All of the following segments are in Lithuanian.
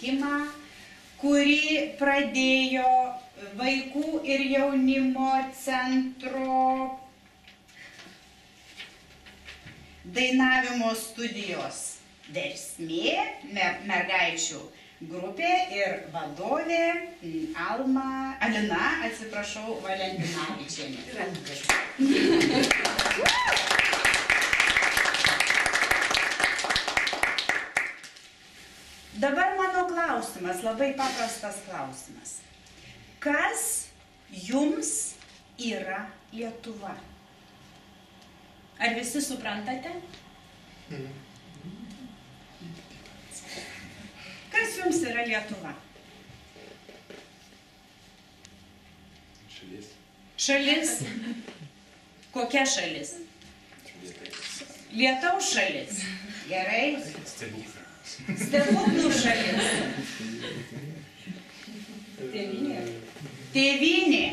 susitikimą, kurį pradėjo Vaikų ir jaunimo centro dainavimo studijos Versmė, mergaičių grupė ir vadovė Alina, atsiprašau, Valentinavičienė. Dabar mano klausimas, labai paprastas klausimas. Kas jums yra Lietuva? Ar visi suprantate? Kas jums yra Lietuva? Šalis. Šalis? Kokia šalis? Lietaus šalis. Gerai. Stebuklų šalis. Tėvynė. Tėvynė.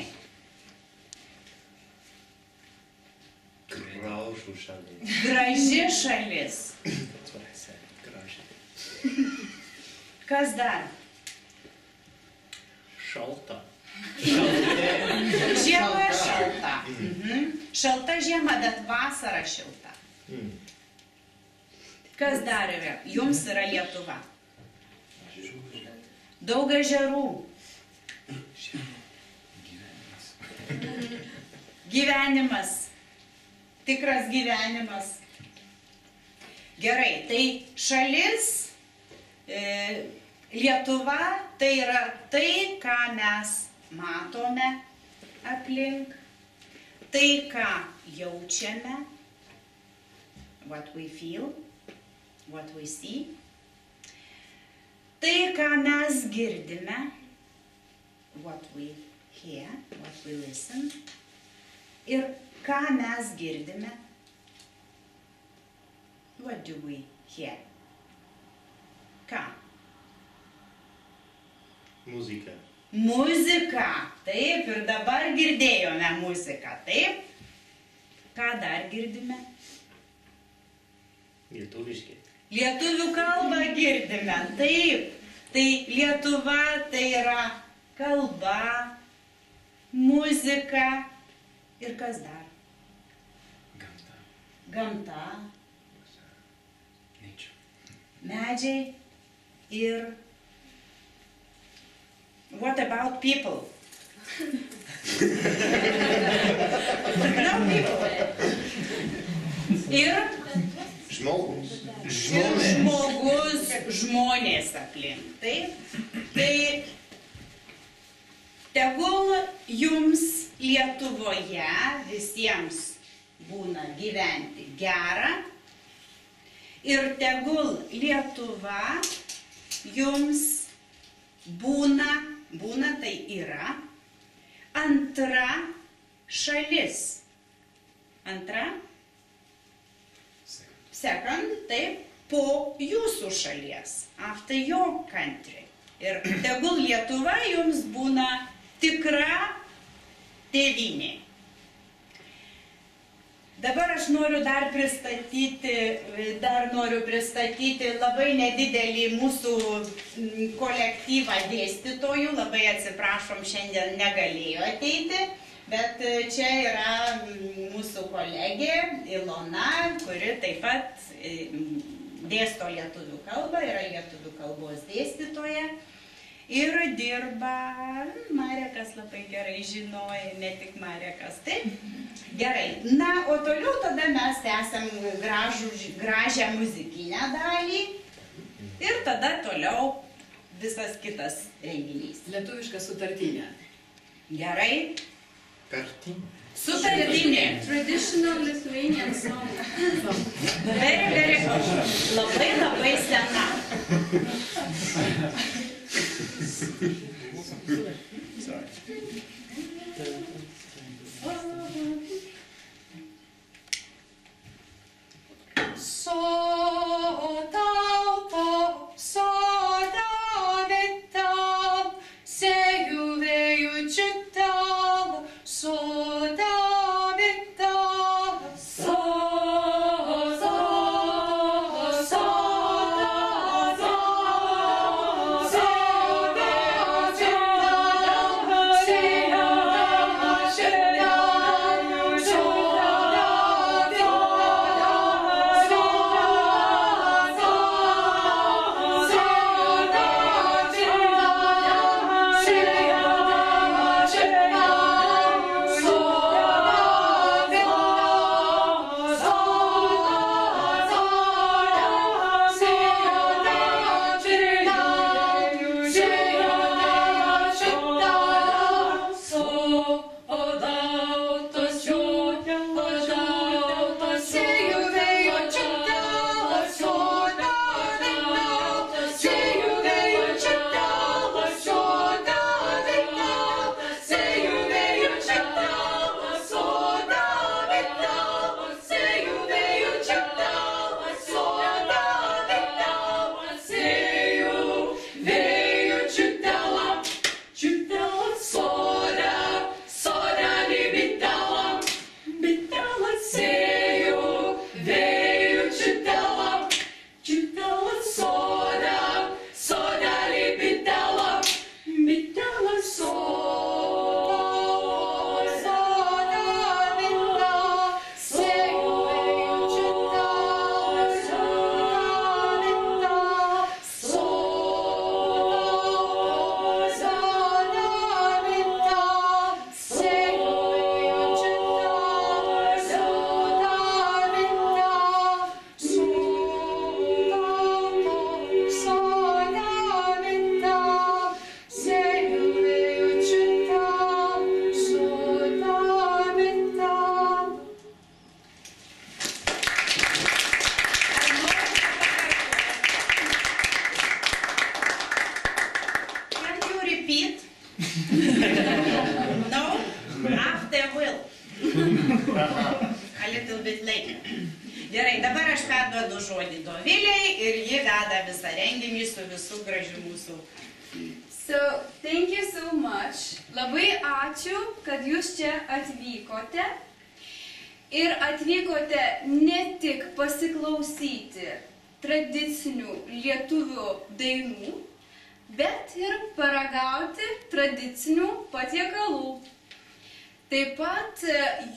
Gražų šalis. Graži šalis. Kas dar? Šalta. Žiema šalta. Šalta žiema, bet vasara šilta. Kas dar yra? Jums yra Lietuva. Daug ežerų. Gyvenimas. Tikras gyvenimas. Gerai, tai šalis, Lietuva, tai yra tai, ką mes matome aplink, tai, ką jaučiame, what we feel, what we see, tai, ką mes girdime, what we hear, what we listen, ir ką mes girdime, what do we hear, ką? Muzika. Muzika, taip, ir dabar girdėjome muziką, taip. Ką dar girdime? Lietuviškai. Lietuvių kalbą girdime, taip. Tai Lietuva tai yra kalba, muzika ir kas dar? Gamta. Gamta. Nature. Medžiai ir... What about people? No people. Ir Žmogus. žmogus, žmonės aplink. Taip? Tai tegul jums Lietuvoje visiems būna gyventi gera ir tegul Lietuva jums būna tai yra antra šalis. Antra? Second, taip, po jūsų šalies. After your country. Ir tegul Lietuva jums būna tikra tėvynė. Dabar aš noriu dar pristatyti labai nedidelį mūsų kolektyvą dėstytojų. Labai atsiprašom, šiandien negalėjo ateiti, bet čia yra mūsų kolegė Ilona, kuri taip pat dėsto lietuvių kalbą, yra lietuvių kalbos dėstytoja. Ir dirba, Marekas labai gerai žinoja, ne tik Marekas, taip? Gerai, na, o toliau tada mes tęsiam gražią muzikinę dalį ir tada toliau visas kitas renginys. Lietuviška sutartinė. Gerai? Tartinė. Sutartinė. Traditional Lithuanian song. Very good. Labai sena. Sorry. So A little bit later. Gerai, dabar aš perduodu žodį Dovilei ir ji veda visą renginį su visų gražių mūsų. So, thank you so much. Labai ačiū, kad jūs čia atvykote. Ir atvykote ne tik pasiklausyti tradicinių lietuvių dainų, bet ir paragauti tradicinių patiekalų. Taip pat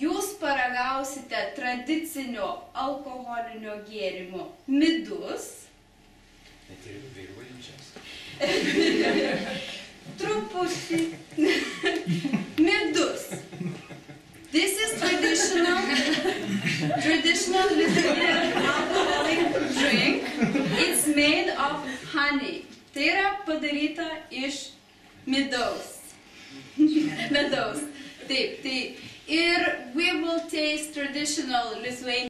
jūs paragausite tradicinio alkoholinio gėrimo midus. Net ir vairuojančias. Truputį midus. This is traditional Lithuanian alcoholic drink. It's made of honey. Tai yra padaryta iš medaus. Medaus. Taip, tai. Ir we will taste traditional Lithuanian